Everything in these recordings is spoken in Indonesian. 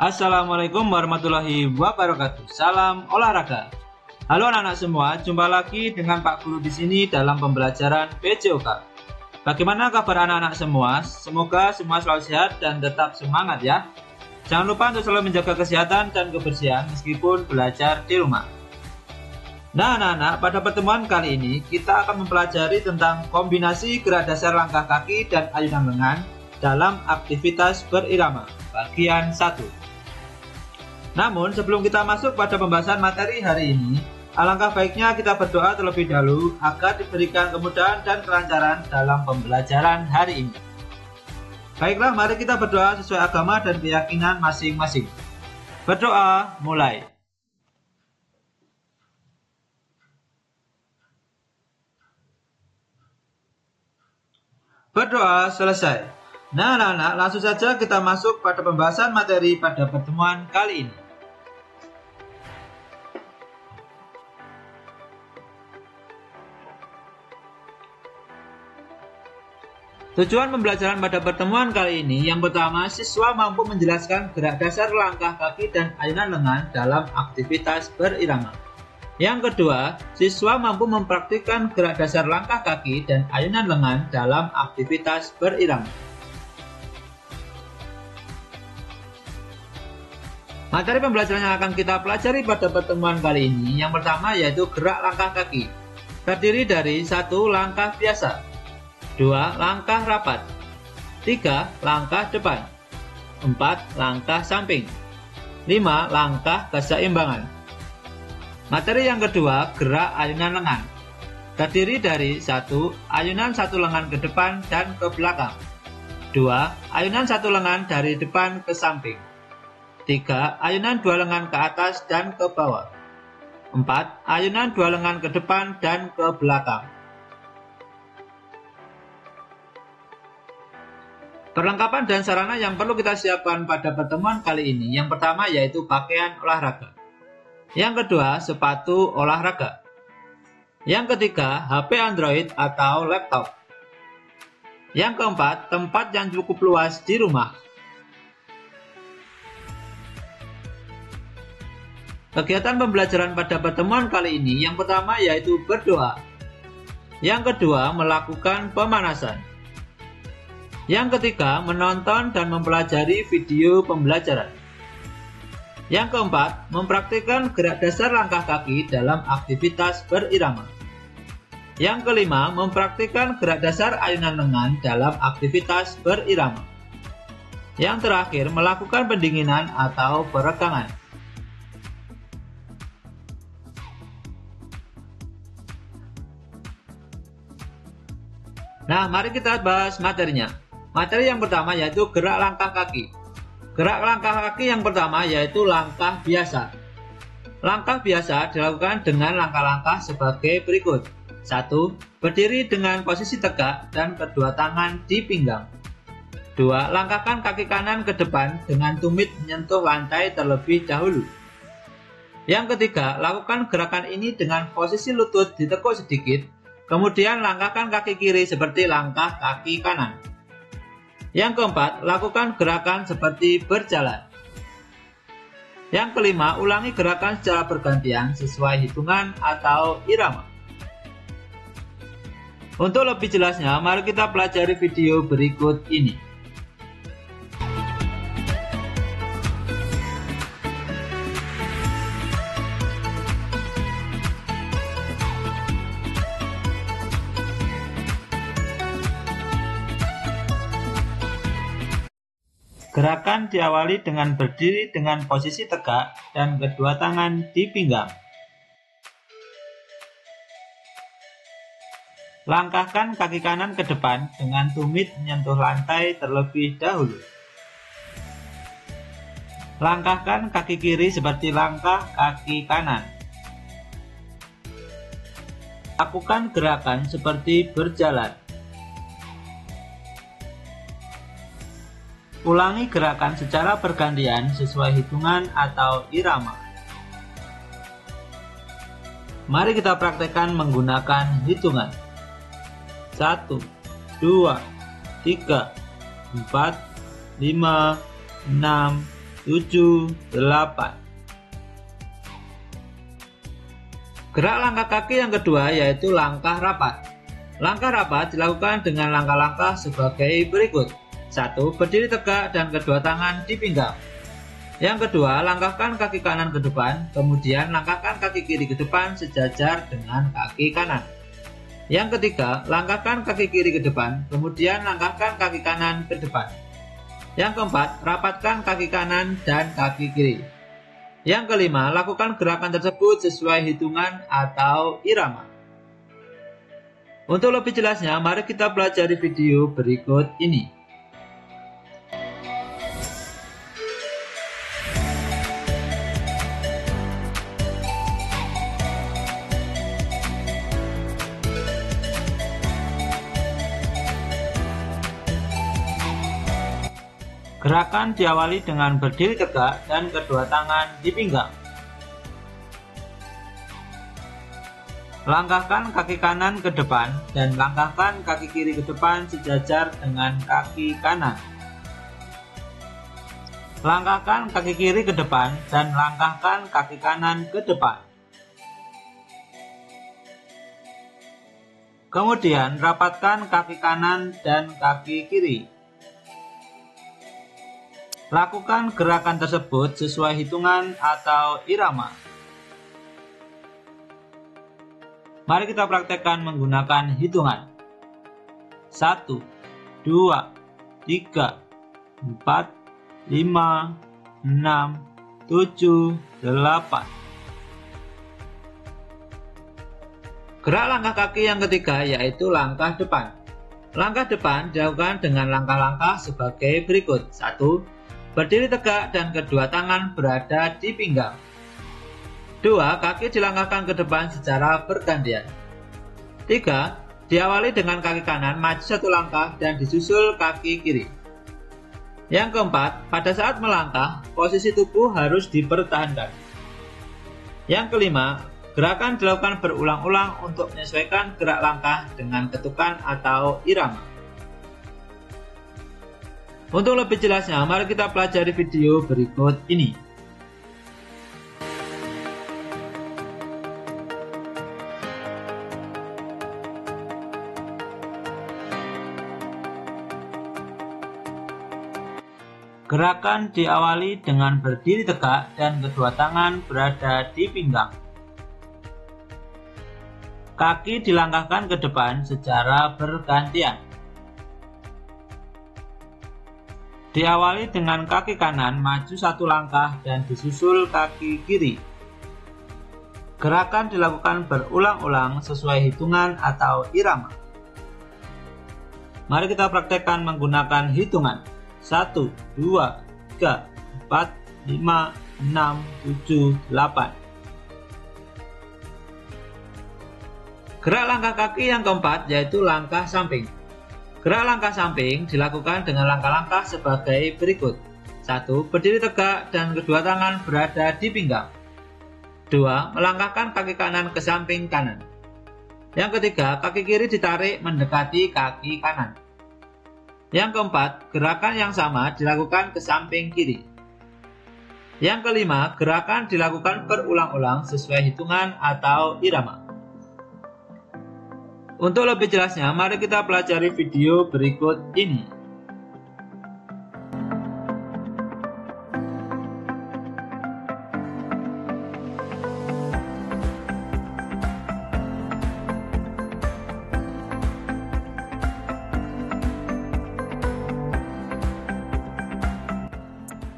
Assalamualaikum warahmatullahi wabarakatuh. Salam olahraga. Halo anak-anak semua, jumpa lagi dengan Pak Guru di sini dalam pembelajaran PJOK. Bagaimana kabar anak-anak semua? Semoga semua selalu sehat dan tetap semangat ya. Jangan lupa untuk selalu menjaga kesehatan dan kebersihan meskipun belajar di rumah. Nah anak-anak, pada pertemuan kali ini kita akan mempelajari tentang kombinasi gerak dasar langkah kaki dan ayunan lengan dalam aktivitas berirama, bagian 1. Namun sebelum kita masuk pada pembahasan materi hari ini, alangkah baiknya kita berdoa terlebih dahulu agar diberikan kemudahan dan kelancaran dalam pembelajaran hari ini. Baiklah, mari kita berdoa sesuai agama dan keyakinan masing-masing. Berdoa mulai. Berdoa selesai. Nah anak-anak, langsung saja kita masuk pada pembahasan materi pada pertemuan kali ini. Tujuan pembelajaran pada pertemuan kali ini, yang pertama, siswa mampu menjelaskan gerak dasar langkah kaki dan ayunan lengan dalam aktivitas berirama. Yang kedua, siswa mampu mempraktikkan gerak dasar langkah kaki dan ayunan lengan dalam aktivitas berirama. Materi pembelajaran yang akan kita pelajari pada pertemuan kali ini, yang pertama yaitu gerak langkah kaki. Terdiri dari 1. Langkah biasa, 2. Langkah rapat, 3. Langkah depan, 4. Langkah samping, 5. Langkah keseimbangan. Materi yang kedua, gerak ayunan lengan. Terdiri dari 1. Ayunan satu lengan ke depan dan ke belakang, 2. Ayunan satu lengan dari depan ke samping, 3. Ayunan dua lengan ke atas dan ke bawah, 4. Ayunan dua lengan ke depan dan ke belakang. Perlengkapan dan sarana yang perlu kita siapkan pada pertemuan kali ini, yang pertama yaitu pakaian olahraga. Yang kedua, sepatu olahraga. Yang ketiga, HP Android atau laptop. Yang keempat, tempat yang cukup luas di rumah. Kegiatan pembelajaran pada pertemuan kali ini, yang pertama yaitu berdoa. Yang kedua, melakukan pemanasan. Yang ketiga, menonton dan mempelajari video pembelajaran. Yang keempat, mempraktikkan gerak dasar langkah kaki dalam aktivitas berirama. Yang kelima, mempraktikkan gerak dasar ayunan lengan dalam aktivitas berirama. Yang terakhir, melakukan pendinginan atau peregangan. Nah, mari kita bahas materinya. Materi yang pertama yaitu gerak langkah kaki. Gerak langkah kaki yang pertama yaitu langkah biasa. Langkah biasa dilakukan dengan langkah-langkah sebagai berikut. 1. Berdiri dengan posisi tegak dan kedua tangan di pinggang. 2. Langkahkan kaki kanan ke depan dengan tumit menyentuh lantai terlebih dahulu. Yang ketiga, lakukan gerakan ini dengan posisi lutut ditekuk sedikit, kemudian langkahkan kaki kiri seperti langkah kaki kanan. Yang keempat, lakukan gerakan seperti berjalan. Yang kelima, ulangi gerakan secara bergantian sesuai hitungan atau irama. Untuk lebih jelasnya, mari kita pelajari video berikut ini. Gerakan diawali dengan berdiri dengan posisi tegak dan kedua tangan di pinggang. Langkahkan kaki kanan ke depan dengan tumit menyentuh lantai terlebih dahulu. Langkahkan kaki kiri seperti langkah kaki kanan. Lakukan gerakan seperti berjalan. Ulangi gerakan secara bergantian sesuai hitungan atau irama. Mari kita praktekkan menggunakan hitungan. 1, 2, 3, 4, 5, 6, 7, 8. Gerak langkah kaki yang kedua yaitu langkah rapat. Langkah rapat dilakukan dengan langkah-langkah sebagai berikut. 1. Berdiri tegak dan kedua tangan di pinggang. Yang kedua, langkahkan kaki kanan ke depan, kemudian langkahkan kaki kiri ke depan sejajar dengan kaki kanan. Yang ketiga, langkahkan kaki kiri ke depan, kemudian langkahkan kaki kanan ke depan. Yang keempat, rapatkan kaki kanan dan kaki kiri. Yang kelima, lakukan gerakan tersebut sesuai hitungan atau irama. Untuk lebih jelasnya, mari kita pelajari video berikut ini. Gerakan diawali dengan berdiri tegak dan kedua tangan di pinggang. Langkahkan kaki kanan ke depan dan langkahkan kaki kiri ke depan sejajar dengan kaki kanan. Langkahkan kaki kiri ke depan dan langkahkan kaki kanan ke depan. Kemudian rapatkan kaki kanan dan kaki kiri. Lakukan gerakan tersebut sesuai hitungan atau irama. Mari kita praktekkan menggunakan hitungan. 1, 2, 3, 4, 5, 6, 7, 8. Gerak langkah kaki yang ketiga yaitu langkah depan. Langkah depan dilakukan dengan langkah-langkah sebagai berikut. 1. Berdiri tegak dan kedua tangan berada di pinggang. 2. Kaki dilangkahkan ke depan secara bergantian. 3. Diawali dengan kaki kanan maju satu langkah dan disusul kaki kiri. Yang keempat, pada saat melangkah, posisi tubuh harus dipertahankan. Yang kelima, gerakan dilakukan berulang-ulang untuk menyesuaikan gerak langkah dengan ketukan atau irama. Untuk lebih jelasnya, mari kita pelajari video berikut ini. Gerakan diawali dengan berdiri tegak dan kedua tangan berada di pinggang. Kaki dilangkahkan ke depan secara bergantian. Diawali dengan kaki kanan maju satu langkah dan disusul kaki kiri. Gerakan dilakukan berulang-ulang sesuai hitungan atau irama. Mari kita praktekkan menggunakan hitungan. 1, 2, 3, 4, 5, 6, 7, 8. Gerak langkah kaki yang keempat yaitu langkah samping. Gerak langkah samping dilakukan dengan langkah-langkah sebagai berikut. 1. Berdiri tegak dan kedua tangan berada di pinggang. 2. Melangkahkan kaki kanan ke samping kanan. Yang ketiga, kaki kiri ditarik mendekati kaki kanan. Yang keempat, gerakan yang sama dilakukan ke samping kiri. Yang kelima, gerakan dilakukan berulang-ulang sesuai hitungan atau irama. Untuk lebih jelasnya, mari kita pelajari video berikut ini.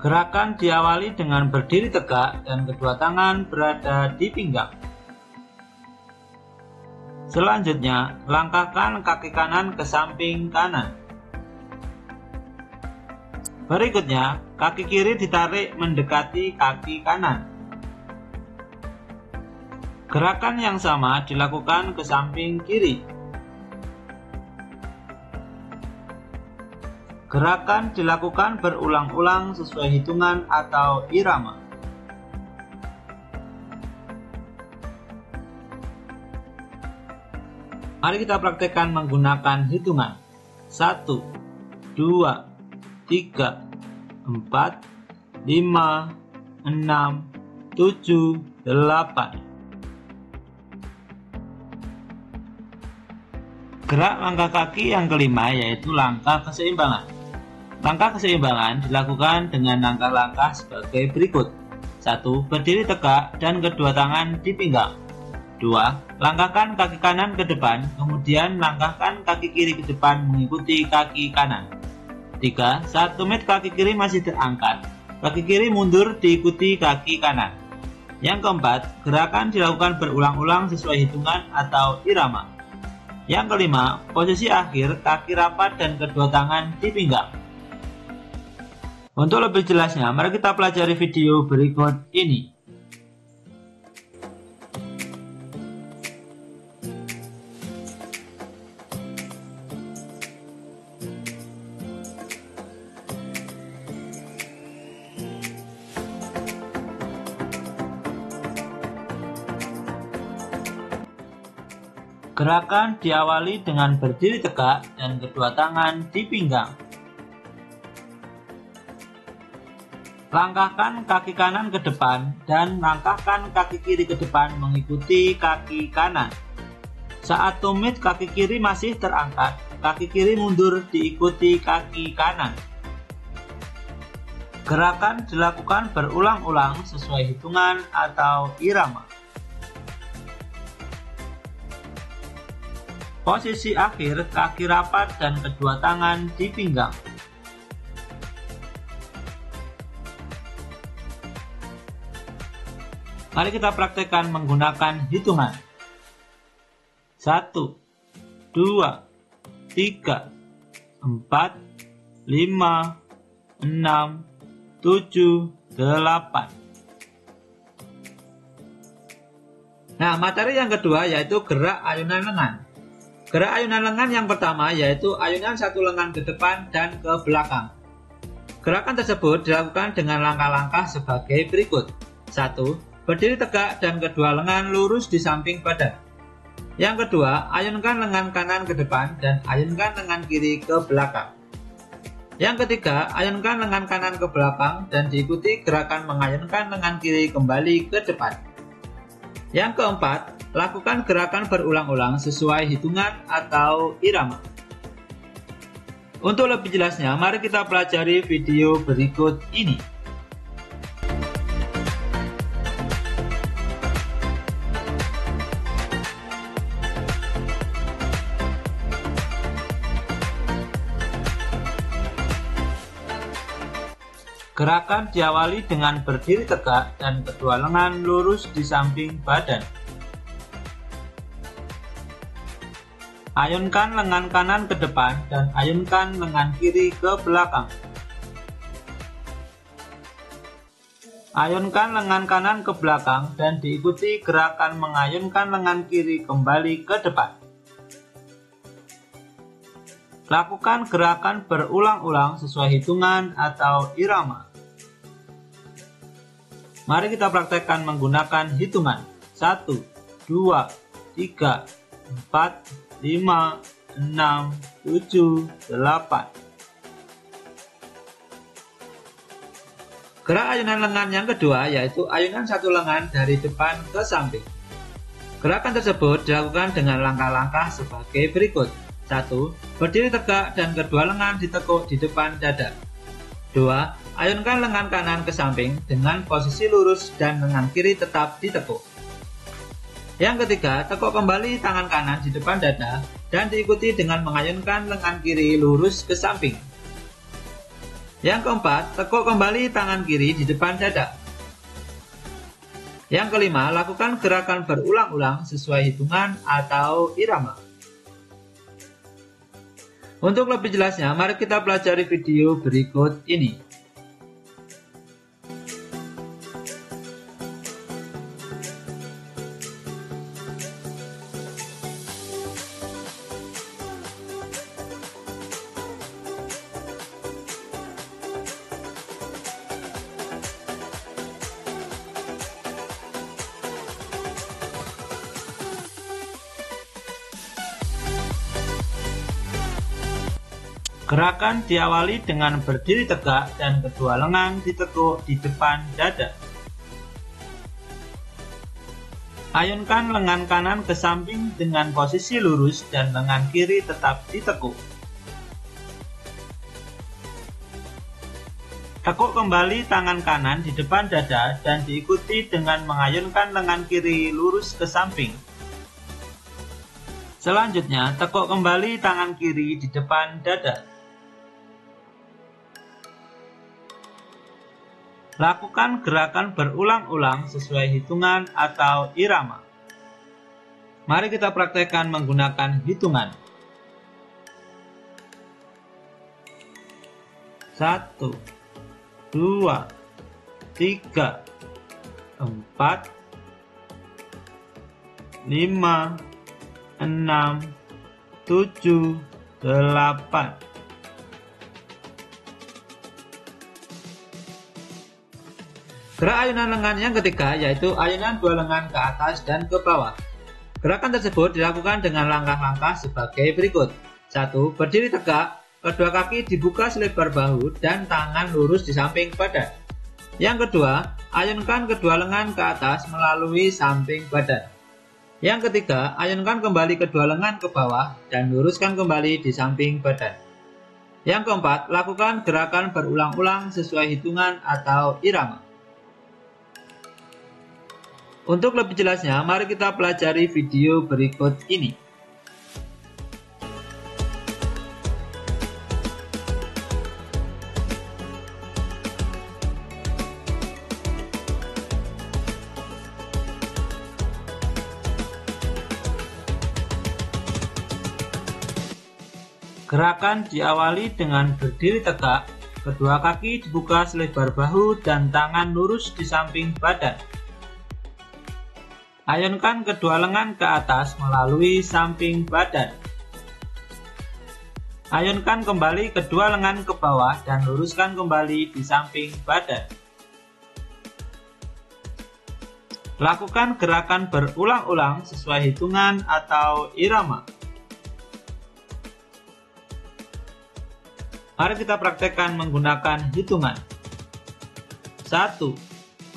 Gerakan diawali dengan berdiri tegak dan kedua tangan berada di pinggang. Selanjutnya, langkahkan kaki kanan ke samping kanan. Berikutnya, kaki kiri ditarik mendekati kaki kanan. Gerakan yang sama dilakukan ke samping kiri. Gerakan dilakukan berulang-ulang sesuai hitungan atau irama. Mari kita praktekkan menggunakan hitungan. 1, 2, 3, 4, 5, 6, 5, 6, 7, 8. Gerak langkah kaki yang kelima yaitu langkah keseimbangan. Langkah keseimbangan dilakukan dengan langkah-langkah sebagai berikut. 1. Berdiri tegak dan kedua tangan di pinggang. 2. Langkahkan kaki kanan ke depan, kemudian langkahkan kaki kiri ke depan mengikuti kaki kanan. 3. Saat tumit kaki kiri masih terangkat, kaki kiri mundur diikuti kaki kanan. Yang keempat, gerakan dilakukan berulang-ulang sesuai hitungan atau irama. Yang kelima, posisi akhir kaki rapat dan kedua tangan di pinggang. Untuk lebih jelasnya, mari kita pelajari video berikut ini. Gerakan diawali dengan berdiri tegak dan kedua tangan di pinggang. Langkahkan kaki kanan ke depan dan langkahkan kaki kiri ke depan mengikuti kaki kanan. Saat tumit kaki kiri masih terangkat, kaki kiri mundur diikuti kaki kanan. Gerakan dilakukan berulang-ulang sesuai hitungan atau irama. Posisi akhir kaki rapat dan kedua tangan di pinggang. Mari kita praktekkan menggunakan hitungan. 1, 2, 3, 4, 5, 6, 7, 8. Nah, materi yang kedua yaitu gerak ayunan lengan. Gerak ayunan lengan yang pertama yaitu ayunan satu lengan ke depan dan ke belakang. Gerakan tersebut dilakukan dengan langkah-langkah sebagai berikut. 1. Berdiri tegak dan kedua lengan lurus di samping badan. Yang kedua, ayunkan lengan kanan ke depan dan ayunkan lengan kiri ke belakang. Yang ketiga, ayunkan lengan kanan ke belakang dan diikuti gerakan mengayunkan lengan kiri kembali ke depan. Yang keempat, lakukan gerakan berulang-ulang sesuai hitungan atau irama. Untuk lebih jelasnya, mari kita pelajari video berikut ini. Gerakan diawali dengan berdiri tegak dan kedua lengan lurus di samping badan. Ayunkan lengan kanan ke depan dan ayunkan lengan kiri ke belakang. Ayunkan lengan kanan ke belakang dan diikuti gerakan mengayunkan lengan kiri kembali ke depan. Lakukan gerakan berulang-ulang sesuai hitungan atau irama. Mari kita praktekkan menggunakan hitungan. 1, 2, 3, 4, 5, 6, 7, 8. Gerak ayunan lengan yang kedua yaitu ayunan satu lengan dari depan ke samping. Gerakan tersebut dilakukan dengan langkah-langkah sebagai berikut. 1. Berdiri tegak dan kedua lengan ditekuk di depan dada. 2. Ayunkan lengan kanan ke samping dengan posisi lurus dan lengan kiri tetap ditekuk. Yang ketiga, tekuk kembali tangan kanan di depan dada dan diikuti dengan mengayunkan lengan kiri lurus ke samping. Yang keempat, tekuk kembali tangan kiri di depan dada. Yang kelima, lakukan gerakan berulang-ulang sesuai hitungan atau irama. Untuk lebih jelasnya, mari kita pelajari video berikut ini. Gerakan diawali dengan berdiri tegak dan kedua lengan ditekuk di depan dada. Ayunkan lengan kanan ke samping dengan posisi lurus dan lengan kiri tetap ditekuk. Tekuk kembali tangan kanan di depan dada dan diikuti dengan mengayunkan lengan kiri lurus ke samping. Selanjutnya, tekuk kembali tangan kiri di depan dada. Lakukan gerakan berulang-ulang sesuai hitungan atau irama. Mari kita praktekkan menggunakan hitungan. 1, 2, 3, 4, 5, 6, 7, 8. Gerak ayunan lengan yang ketiga yaitu ayunan dua lengan ke atas dan ke bawah. Gerakan tersebut dilakukan dengan langkah-langkah sebagai berikut. 1. Berdiri tegak, kedua kaki dibuka selebar bahu dan tangan lurus di samping badan. Yang kedua, ayunkan kedua lengan ke atas melalui samping badan. Yang ketiga, ayunkan kembali kedua lengan ke bawah dan luruskan kembali di samping badan. Yang keempat, lakukan gerakan berulang-ulang sesuai hitungan atau irama. Untuk lebih jelasnya, mari kita pelajari video berikut ini. Gerakan diawali dengan berdiri tegak, kedua kaki dibuka selebar bahu dan tangan lurus di samping badan. Ayunkan kedua lengan ke atas melalui samping badan. Ayunkan kembali kedua lengan ke bawah dan luruskan kembali di samping badan. Lakukan gerakan berulang-ulang sesuai hitungan atau irama. Mari kita praktekkan menggunakan hitungan. 1,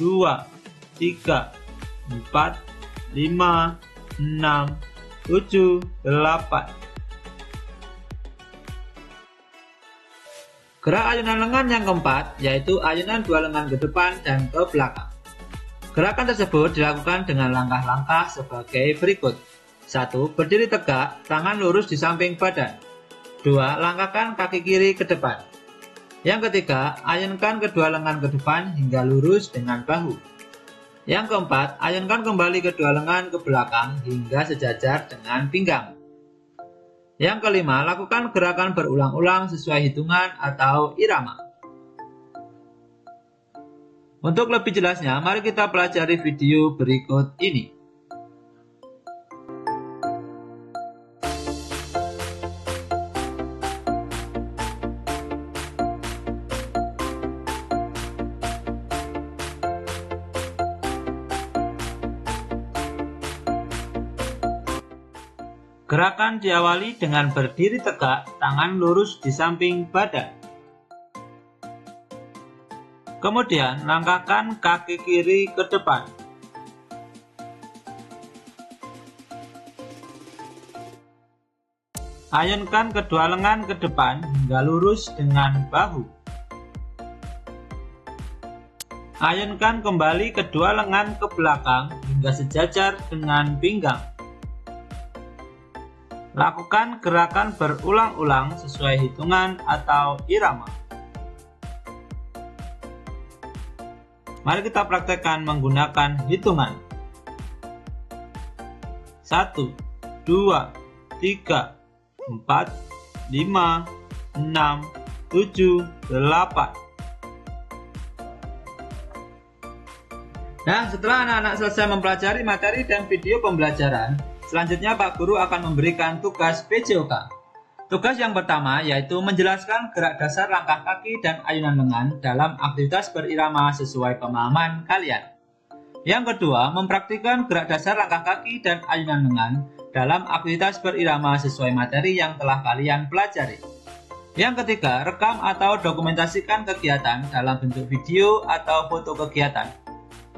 2, 3, 4, 5, 6, 7, 8. Gerak ayunan lengan yang keempat yaitu ayunan dua lengan ke depan dan ke belakang. Gerakan tersebut dilakukan dengan langkah-langkah sebagai berikut. 1. Berdiri tegak, tangan lurus di samping badan. 2. Langkahkan kaki kiri ke depan. Yang ketiga, ayunkan kedua lengan ke depan hingga lurus dengan bahu. Yang keempat, ayunkan kembali kedua lengan ke belakang hingga sejajar dengan pinggang. Yang kelima, lakukan gerakan berulang-ulang sesuai hitungan atau irama. Untuk lebih jelasnya, mari kita pelajari video berikut ini. Gerakan diawali dengan berdiri tegak, tangan lurus di samping badan. Kemudian, langkahkan kaki kiri ke depan. Ayunkan kedua lengan ke depan hingga lurus dengan bahu. Ayunkan kembali kedua lengan ke belakang hingga sejajar dengan pinggang. Lakukan gerakan berulang-ulang sesuai hitungan atau irama. Mari kita praktekkan menggunakan hitungan. 1, 2, 3, 4, 5, 6, 7, 8. Nah, setelah anak-anak selesai mempelajari materi dan video pembelajaran, selanjutnya Pak Guru akan memberikan tugas PJOK. Tugas yang pertama yaitu menjelaskan gerak dasar langkah kaki dan ayunan lengan dalam aktivitas berirama sesuai pemahaman kalian. Yang kedua, mempraktikkan gerak dasar langkah kaki dan ayunan lengan dalam aktivitas berirama sesuai materi yang telah kalian pelajari. Yang ketiga, rekam atau dokumentasikan kegiatan dalam bentuk video atau foto kegiatan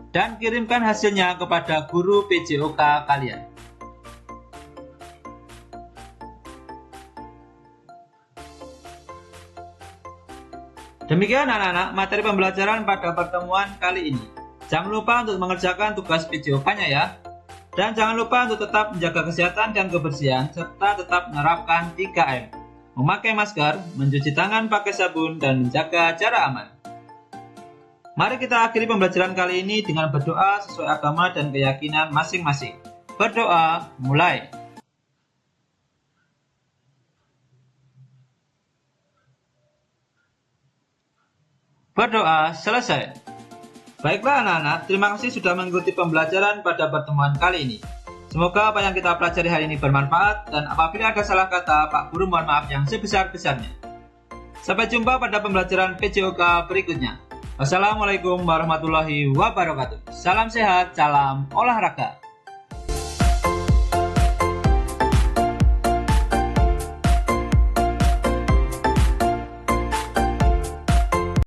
dan kirimkan hasilnya kepada guru PJOK kalian. Demikian anak-anak materi pembelajaran pada pertemuan kali ini. Jangan lupa untuk mengerjakan tugas PJOK-nya ya. Dan jangan lupa untuk tetap menjaga kesehatan dan kebersihan serta tetap menerapkan 3M. Memakai masker, mencuci tangan pakai sabun, dan menjaga jarak aman. Mari kita akhiri pembelajaran kali ini dengan berdoa sesuai agama dan keyakinan masing-masing. Berdoa, mulai. Berdoa, selesai. Baiklah anak-anak, terima kasih sudah mengikuti pembelajaran pada pertemuan kali ini. Semoga apa yang kita pelajari hari ini bermanfaat, dan apabila ada salah kata, Pak Guru mohon maaf yang sebesar-besarnya. Sampai jumpa pada pembelajaran PJOK berikutnya. Wassalamualaikum warahmatullahi wabarakatuh. Salam sehat, salam olahraga.